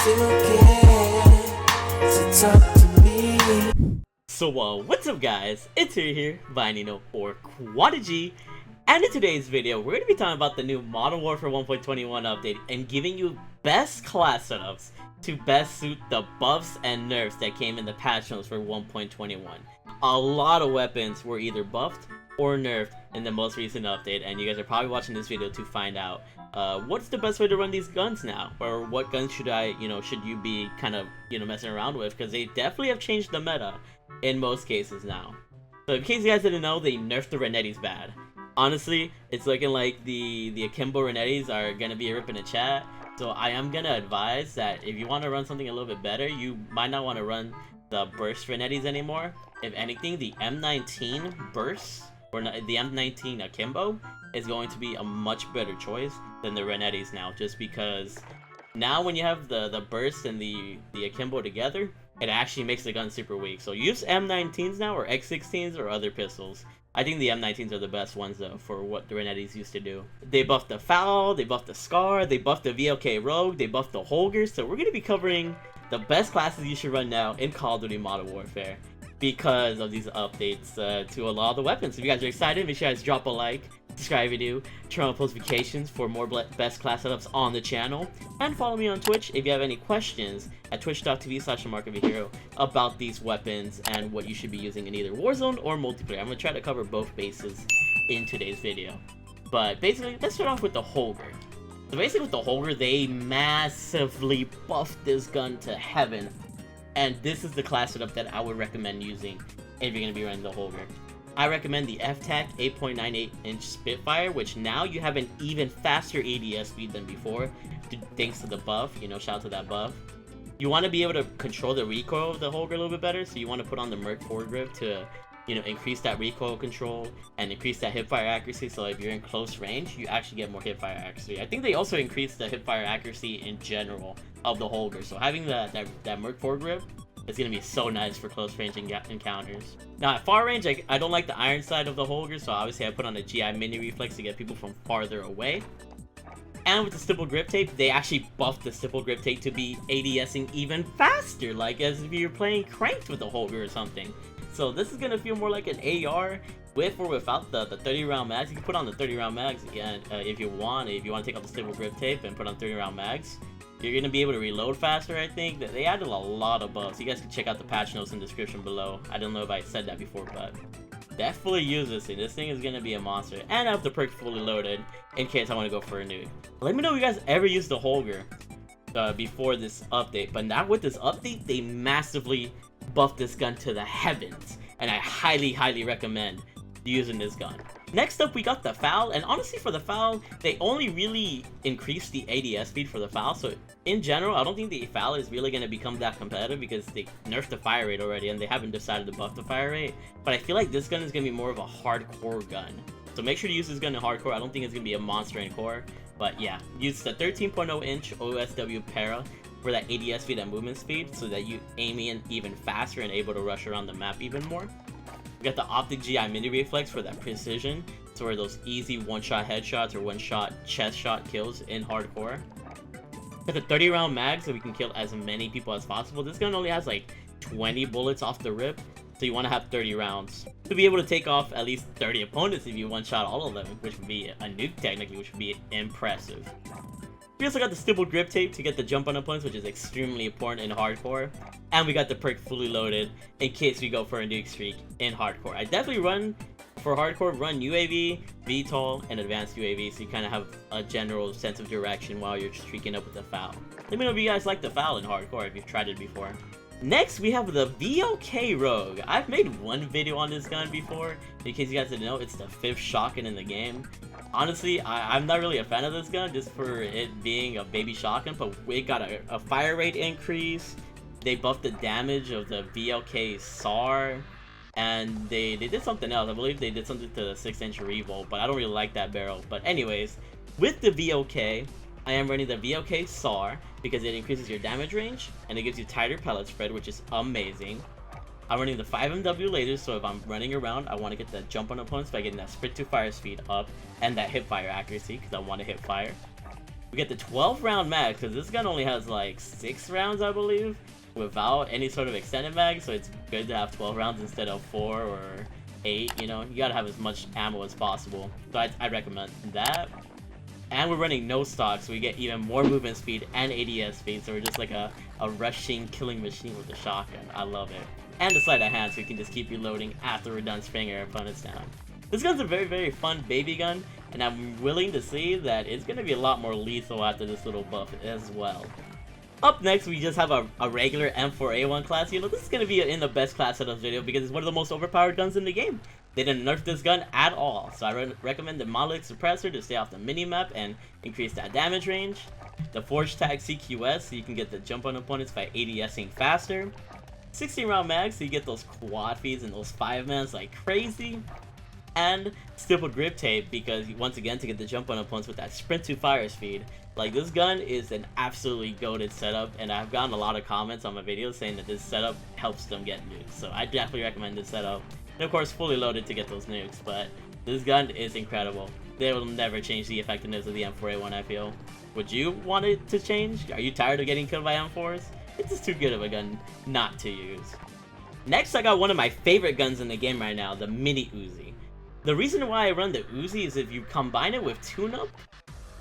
still care to talk to me. So what's up guys, it's here, Bayanino or Quadigy, and in today's video we're going to be talking about the new Modern Warfare 1.21 update and giving you best class setups to best suit the buffs and nerfs that came in the patch notes for 1.21. A lot of weapons were either buffed or nerfed in the most recent update, and you guys are probably watching this video to find out what's the best way to run these guns now, or what guns should should you be kind of messing around with, because they definitely have changed the meta in most cases now. So in case you guys didn't know, they nerfed the renettis bad. Honestly, it's looking like the akimbo renettis are gonna be a rip in the chat. So I am gonna advise that if you want to run something a little bit better, you might not want to run the burst renettis anymore. If anything, the M19 burst or the M19 akimbo is going to be a much better choice than the renettis now, just because now when you have the burst and the akimbo together, it actually makes the gun super weak. So use M19s now, or X16s, or other pistols. I think the M19s are the best ones though for what the renettis used to do. They buffed the Falla, they buffed the Scar, they buffed the VLK Rogue, they buffed the Holger. So we're going to be covering the best classes you should run now in Call of Duty Modern Warfare because of these updates to a lot of the weapons. If you guys are excited, make sure you guys drop a like, subscribe if you do, turn on post notifications for more best class setups on the channel, and follow me on Twitch if you have any questions at twitch.tv/TheMarkOfAHero about these weapons and what you should be using in either Warzone or multiplayer. I'm going to try to cover both bases in today's video. But basically, let's start off with the Holger. So basically with the Holger, they massively buffed this gun to heaven, and this is the class setup that I would recommend using if you're going to be running the Holger. I recommend the FTAC 8.98-inch Spitfire, which now you have an even faster ADS speed than before, thanks to the buff. Shout out to that buff. You want to be able to control the recoil of the Holger a little bit better, so you want to put on the Merc foregrip to, increase that recoil control and increase that hipfire accuracy. So if you're in close range, you actually get more hipfire accuracy. I think they also increased the hipfire accuracy in general of the Holger. So having that Merc foregrip, it's going to be so nice for close range encounters. Now at far range, I don't like the iron side of the Holger, so obviously I put on a GI mini reflex to get people from farther away. And with the stipple grip tape, they actually buffed the stipple grip tape to be ADSing even faster, like as if you're playing cranked with the Holger or something. So this is going to feel more like an AR with or without the 30 round mags. You can put on the 30 round mags again if you want. If you want to take off the stipple grip tape and put on 30 round mags, you're going to be able to reload faster. I think that they added a lot of buffs. You guys can check out the patch notes in the description below. I don't know if I said that before, but definitely use this thing. This thing is going to be a monster. And I have the perk fully loaded in case I want to go for a nuke. Let me know if you guys ever used the Holger before this update. But now with this update, they massively buffed this gun to the heavens. And I highly, highly recommend using this gun. Next up, we got the FAL, and honestly for the FAL, they only really increased the ADS speed for the FAL, so in general, I don't think the FAL is really going to become that competitive because they nerfed the fire rate already and they haven't decided to buff the fire rate. But I feel like this gun is going to be more of a hardcore gun. So make sure to use this gun in hardcore. I don't think it's going to be a monster in core, but yeah, use the 13.0-inch OSW para for that ADS speed and movement speed so that you aim in even faster and able to rush around the map even more. We got the optic GI mini reflex for that precision, so for those easy one-shot headshots or one-shot chest shot kills in hardcore. Got the 30 round mag so we can kill as many people as possible. This gun only has like 20 bullets off the rip, so you want to have 30 rounds to be able to take off at least 30 opponents if you one-shot all of them, which would be a nuke technically, which would be impressive. We also got the stipple grip tape to get the jump on opponents, which is extremely important in hardcore. And we got the perk fully loaded in case we go for a nuke streak in hardcore. I definitely run UAV, VTOL, and advanced UAV, so you kind of have a general sense of direction while you're streaking up with the FAL. Let me know if you guys like the FAL in hardcore if you've tried it before. Next, we have the VLK Rogue. I've made one video on this gun before. In case you guys didn't know, it's the 5th shotgun in the game. Honestly, I'm not really a fan of this gun just for it being a baby shotgun, but it got a fire rate increase. They buffed the damage of the VLK SAR, and they did something else. I believe they did something to the 6-inch revolt, but I don't really like that barrel. But anyways, with the VLK, I am running the VLK SAR because it increases your damage range and it gives you tighter pellet spread, which is amazing. I'm running the 5MW lasers, so if I'm running around, I want to get that jump on opponents by getting that sprint to fire speed up and that hip fire accuracy because I want to hit fire. We get the 12 round mag, because this gun only has like 6 rounds, I believe, without any sort of extended mag, so it's good to have 12 rounds instead of 4 or 8, you know? You gotta have as much ammo as possible, so I recommend that. And we're running no stock, so we get even more movement speed and ADS speed, so we're just like a rushing killing machine with the shotgun. I love it. And the sleight of hand, so you can just keep reloading after we're done spraying our opponents down. This gun's a very, very fun baby gun, and I'm willing to see that it's going to be a lot more lethal after this little buff as well. Up next, we just have a regular M4A1 class. You know, this is going to be in the best class setups video because it's one of the most overpowered guns in the game. They didn't nerf this gun at all, so I recommend the monolith suppressor to stay off the minimap and increase that damage range. The forge tag CQS, so you can get the jump on opponents by ADSing faster. 16 round mags, so you get those quad feeds and those 5-mans like crazy. And stippled grip tape, because once again, to get the jump on opponents with that sprint to fire speed. Like, this gun is an absolutely goated setup, and I've gotten a lot of comments on my videos saying that this setup helps them get nukes, so I definitely recommend this setup. And of course, fully loaded to get those nukes, but this gun is incredible. They will never change the effectiveness of the M4A1, I feel. Would you want it to change? Are you tired of getting killed by M4s? It's just too good of a gun not to use. Next, I got one of my favorite guns in the game right now, the Mini Uzi. The reason why I run the Uzi is if you combine it with tune-up,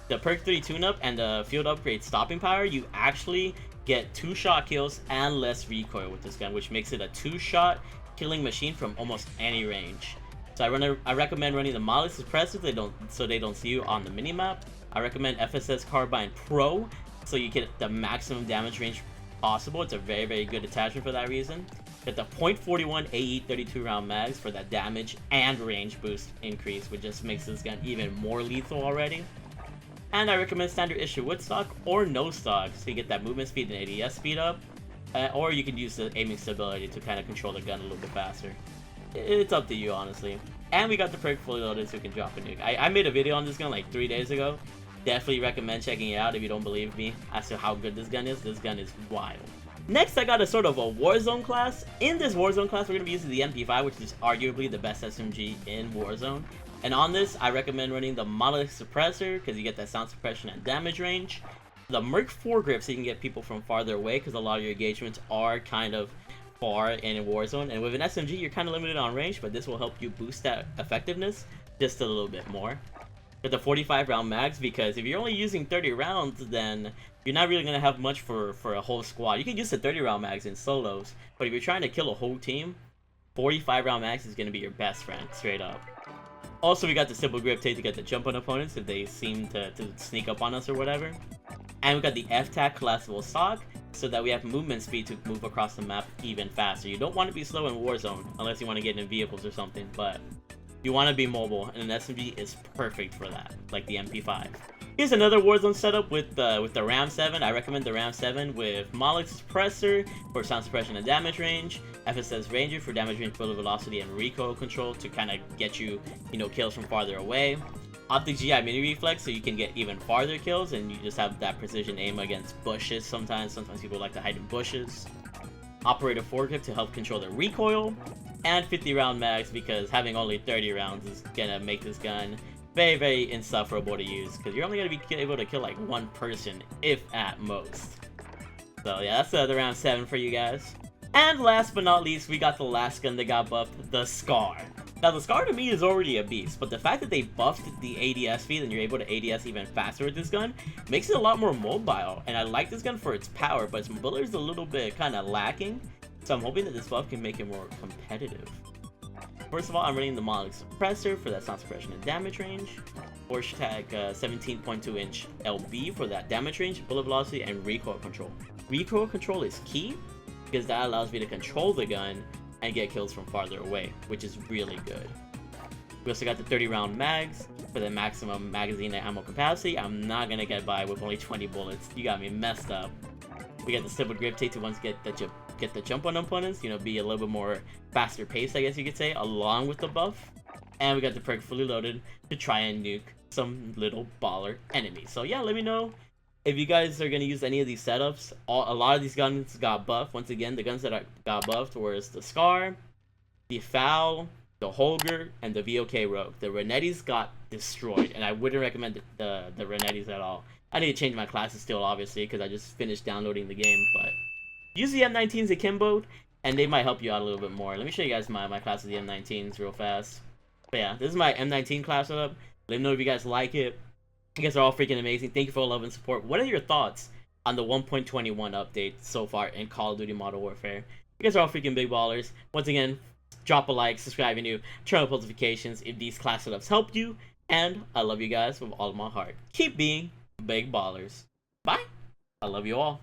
the perk 3 tune-up and the field upgrade stopping power, you actually get 2-shot kills and less recoil with this gun, which makes it a 2-shot killing machine from almost any range. So I recommend running the monolith suppressor so they don't see you on the minimap. I recommend FSS Carbine Pro so you get the maximum damage range possible. It's a very, very good attachment for that reason. Get the .41 AE 32 round mags for that damage and range boost increase, which just makes this gun even more lethal already. And I recommend standard issue with stock or no stock, so you get that movement speed and ADS speed up. Or you can use the aiming stability to kind of control the gun a little bit faster. It's up to you, honestly. And we got the perk fully loaded so you can drop a nuke. I made a video on this gun like 3 days ago. Definitely recommend checking it out if you don't believe me as to how good this gun is. This gun is wild. Next, I got a sort of a Warzone class. In this Warzone class, we're going to be using the MP5, which is arguably the best SMG in Warzone. And on this, I recommend running the monolith suppressor because you get that sound suppression and damage range. The Merc foregrip so you can get people from farther away because a lot of your engagements are kind of far in Warzone. And with an SMG, you're kind of limited on range, but this will help you boost that effectiveness just a little bit more. With the 45 round mags, because if you're only using 30 rounds, then you're not really going to have much for a whole squad. You can use the 30 round mags in solos, but if you're trying to kill a whole team, 45 round mags is going to be your best friend, straight up. Also, we got the simple grip tape to get the jump on opponents if they seem to sneak up on us or whatever. And we got the F-Tac collapsible stock, so that we have movement speed to move across the map even faster. You don't want to be slow in Warzone, unless you want to get in vehicles or something, but you want to be mobile, and an SMG is perfect for that, like the MP5. Here's another Warzone setup with the Ram 7. I recommend the Ram 7 with monolith suppressor for sound suppression and damage range, FSS Ranger for damage range, bullet velocity, and recoil control to kind of get you, kills from farther away. Optic GI mini reflex so you can get even farther kills and you just have that precision aim against bushes sometimes people like to hide in bushes. Operator foregrip to help control the recoil, and 50 round mags because having only 30 rounds is gonna make this gun very, very insufferable to use because you're only gonna be able to kill like one person, if at most. So yeah, that's the round 7 for you guys. And last but not least, we got the last gun that got buffed, the Scar. Now, the Scar to me is already a beast, but the fact that they buffed the ADS speed and you're able to ADS even faster with this gun makes it a lot more mobile. And I like this gun for its power, but its mobility is a little bit kind of lacking. So I'm hoping that this buff can make it more competitive. First of all, I'm running the monolith suppressor for that sound suppression and damage range. Force tag 17.2 inch LB for that damage range, bullet velocity, and recoil control. Recoil control is key because that allows me to control the gun and get kills from farther away, which is really good. We also got the 30 round mags for the maximum magazine and ammo capacity. I'm not gonna get by with only 20 bullets. You got me messed up. We got the stipple grip tape to once get the jump on opponents, be a little bit more faster paced, I guess you could say, along with the buff. And we got the perk fully loaded to try and nuke some little baller enemies. So yeah, let me know if you guys are going to use any of these setups. A lot of these guns got buffed. Once again, the guns that got buffed were the Scar, the Foul, the Holger, and the VOK Rogue. The Renettis got destroyed, and I wouldn't recommend the Renettis at all. I need to change my classes still, obviously, because I just finished downloading the game, but use the M19s akimbo, and they might help you out a little bit more. Let me show you guys my class of the M19s real fast. But yeah, this is my M19 class setup. Let me know if you guys like it. You guys are all freaking amazing. Thank you for all love and support. What are your thoughts on the 1.21 update so far in Call of Duty Modern Warfare? You guys are all freaking big ballers. Once again, drop a like, subscribe if you're new, turn on notifications if these class setups helped you, and I love you guys with all of my heart. Keep being big ballers. Bye. I love you all.